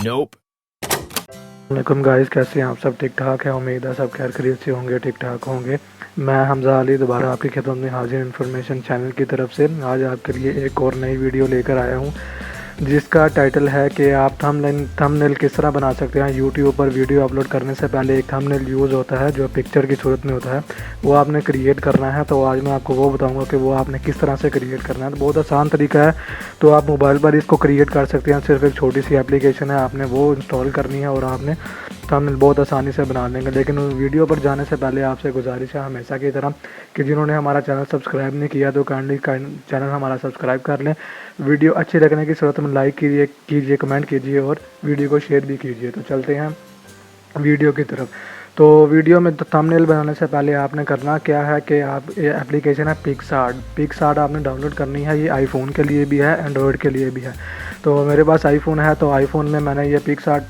Nope. वालेकुम guys, कैसे हैं आप सब? ठीक ठाक है। उम्मीद है सब खैर खैरियत से होंगे, ठीक ठाक होंगे। मैं हमज़ा अली दोबारा आपकी खिदमत में हाजिर इन्फॉर्मेशन चैनल की तरफ से। आज आपके लिए एक और नई वीडियो लेकर आया हूं, जिसका टाइटल है कि आप थंबनेल किस तरह बना सकते हैं। यूट्यूब पर वीडियो अपलोड करने से पहले एक थंबनेल यूज़ होता है जो पिक्चर की सूरत में होता है, वो आपने क्रिएट करना है। तो आज मैं आपको वो बताऊंगा कि वो आपने किस तरह से क्रिएट करना है। तो बहुत आसान तरीका है, तो आप मोबाइल पर इसको क्रिएट कर सकते हैं। सिर्फ एक छोटी सी एप्लीकेशन है, आपने वो इंस्टॉल करनी है और आपने थंबनेल बहुत आसानी से बना लेंगे। लेकिन वीडियो पर जाने से पहले आपसे गुजारिश है हमेशा की तरह कि जिन्होंने हमारा चैनल सब्सक्राइब नहीं किया तो काइंडली चैनल हमारा सब्सक्राइब कर लें। वीडियो अच्छी लगने की सूरत में लाइक कीजिए, कमेंट कीजिए और वीडियो को शेयर भी कीजिए। तो चलते हैं वीडियो की तरफ। तो वीडियो में थंबनेल बनाने से पहले आपने करना क्या है कि आप ये एप्लीकेशन है पिक्सआर्ट आपने डाउनलोड करनी है। ये आईफोन के लिए भी है, एंड्रॉयड के लिए भी है। तो मेरे पास आईफोन है, तो आईफोन में मैंने ये पिक्सआर्ट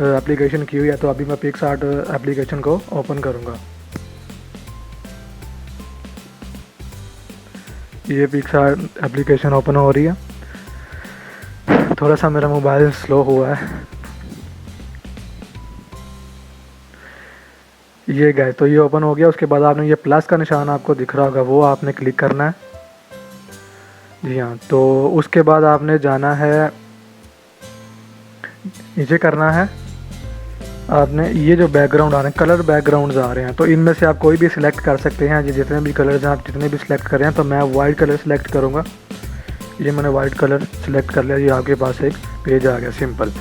एप्लीकेशन की हुई है। तो अभी मैं पिक्सआर्ट एप्लीकेशन को ओपन करूँगा। ये पिक्सआर्ट एप्लीकेशन ओपन हो रही है। थोड़ा सा मेरा मोबाइल स्लो हुआ है। ये गए, तो ये ओपन हो गया। उसके बाद आपने ये प्लस का निशान आपको दिख रहा होगा, वो आपने क्लिक करना है। जी हाँ, तो उसके बाद आपने जाना है, नीचे करना है आपने। ये जो बैकग्राउंड आ रहे हैं, कलर बैकग्राउंड्स आ रहे हैं, तो इनमें से आप कोई भी सिलेक्ट कर सकते हैं। ये जितने भी कलर्स हैं आप जितने भी सिलेक्ट करें हैं। तो मैं वाइट कलर सिलेक्ट करूँगा। ये मैंने वाइट कलर सिलेक्ट कर लिया। ये आपके पास एक पेज आ गया सिंपल।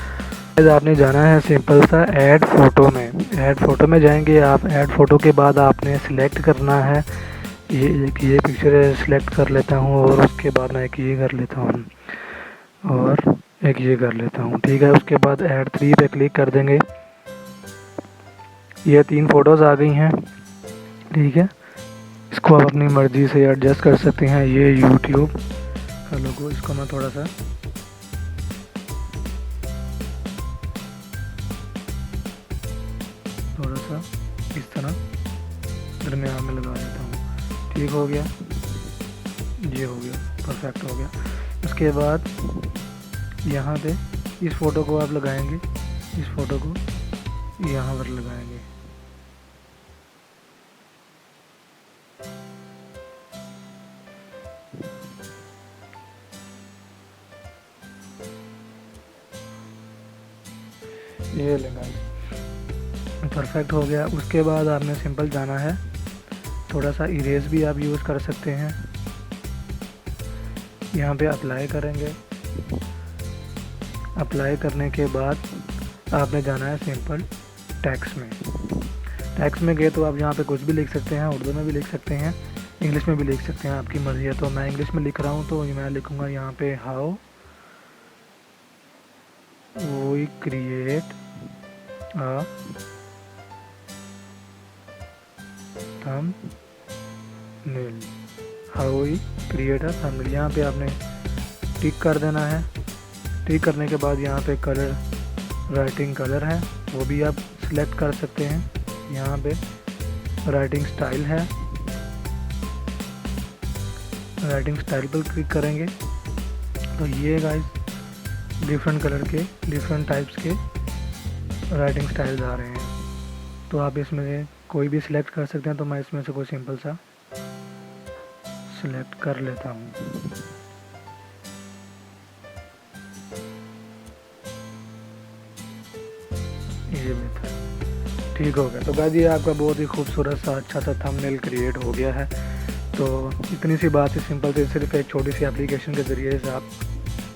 आपने जाना है सिंपल सा ऐड फ़ोटो में जाएंगे आप। ऐड फ़ोटो के बाद आपने सिलेक्ट करना है, ये पिक्चर सिलेक्ट कर लेता हूँ और उसके बाद मैं एक ये कर लेता हूँ और एक ये कर लेता हूँ। ठीक है, उसके बाद ऐड 3 पे क्लिक कर देंगे। ये 3 फ़ोटोज़ आ गई हैं। ठीक है, इसको आप अपनी मर्ज़ी से एडजस्ट कर सकते हैं। ये यूट्यूब का लोगो, इसको मैं थोड़ा सा इस तरह दरमियान में लगा देता हूँ। ठीक हो गया, ये हो गया, परफेक्ट हो गया। उसके बाद यहाँ पे इस फ़ोटो को आप लगाएंगे, इस फ़ोटो को यहाँ पर लगाएंगे। ये लेंगे, परफेक्ट हो गया। उसके बाद आपने सिंपल जाना है, थोड़ा सा इरेज भी आप यूज़ कर सकते हैं। यहाँ पे अप्लाई करेंगे। अप्लाई करने के बाद आपने जाना है सिंपल टैक्स में गए तो आप यहाँ पे कुछ भी लिख सकते हैं। उर्दू में भी लिख सकते हैं, इंग्लिश में भी लिख सकते हैं, आपकी मर्ज़ी है। तो मैं इंग्लिश में लिख रहा हूँ, तो मैं लिखूँगा यहाँ पे how we create a thumbnail, how we create a thumbnail. यहाँ पे आपने टिक कर देना है। टिक करने के बाद यहाँ पे कलर, राइटिंग कलर है, वो भी आप सिलेक्ट कर सकते हैं। यहाँ पे राइटिंग स्टाइल है, राइटिंग स्टाइल पर क्लिक करेंगे तो ये गाइस डिफरेंट कलर के, डिफरेंट टाइप्स के राइटिंग स्टाइल्स आ रहे हैं। तो आप इसमें से कोई भी सिलेक्ट कर सकते हैं। तो मैं इसमें से कोई सिंपल सा सिलेक्ट कर लेता हूँ। ये बेहतर, ठीक हो गया। तो गाइस ये आपका बहुत ही खूबसूरत सा अच्छा सा थंबनेल क्रिएट हो गया है। तो इतनी सी बात है, सिंपल से सिर्फ एक छोटी सी एप्लीकेशन के ज़रिए से आप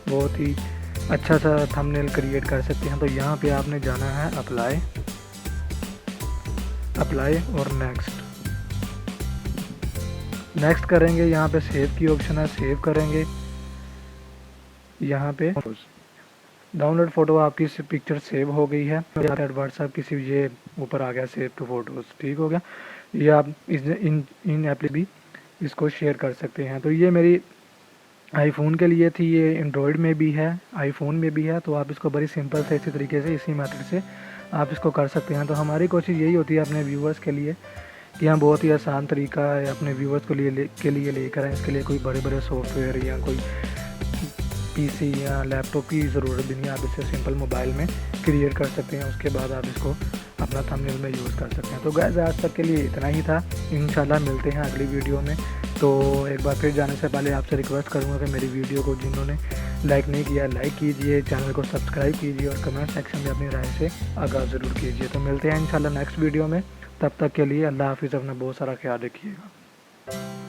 बहुत ही अच्छा सा थंबनेल क्रिएट कर सकते हैं। तो यहाँ पे आपने जाना है अप्लाई और नेक्स्ट करेंगे। यहाँ पे सेव की ऑप्शन है, सेव करेंगे। यहाँ पे डाउनलोड फ़ोटो, आपकी पिक्चर सेव हो गई है। व्हाट्सएप किसी ये ऊपर आ गया सेव टू फोटोज़। ठीक हो गया। ये आप इन ऐप भी इसको शेयर कर सकते हैं। तो ये मेरी आईफोन के लिए थी, ये एंड्रॉयड में भी है, आईफोन में भी है। तो आप इसको बड़ी सिंपल से इसी तरीके से, इसी मेथड से आप इसको कर सकते हैं। तो हमारी कोशिश यही होती है अपने व्यूवर्स के लिए कि हम बहुत ही आसान तरीका है अपने व्यूवर्स के लिए लेकर आएँ। इसके लिए कोई बड़े बड़े सॉफ्टवेयर या कोई पीसी या लैपटॉप की ज़रूरत भी नहीं है, आप इसे सिंपल मोबाइल में क्रिएट कर सकते हैं। उसके बाद आप इसको अपना थंबनेल में यूज़ कर सकते हैं। तो गाइस आज तक के लिए इतना ही था, इंशाल्लाह मिलते हैं अगली वीडियो में। तो एक बार फिर जाने से पहले आपसे रिक्वेस्ट करूँगा कि मेरी वीडियो को जिन्होंने लाइक नहीं किया लाइक कीजिए, चैनल को सब्सक्राइब कीजिए और कमेंट सेक्शन में अपनी राय से आगाह ज़रूर कीजिए। तो मिलते हैं इंशाल्लाह नेक्स्ट वीडियो में, तब तक के लिए अल्लाह हाफिज़, अपना बहुत सारा ख्याल रखिएगा।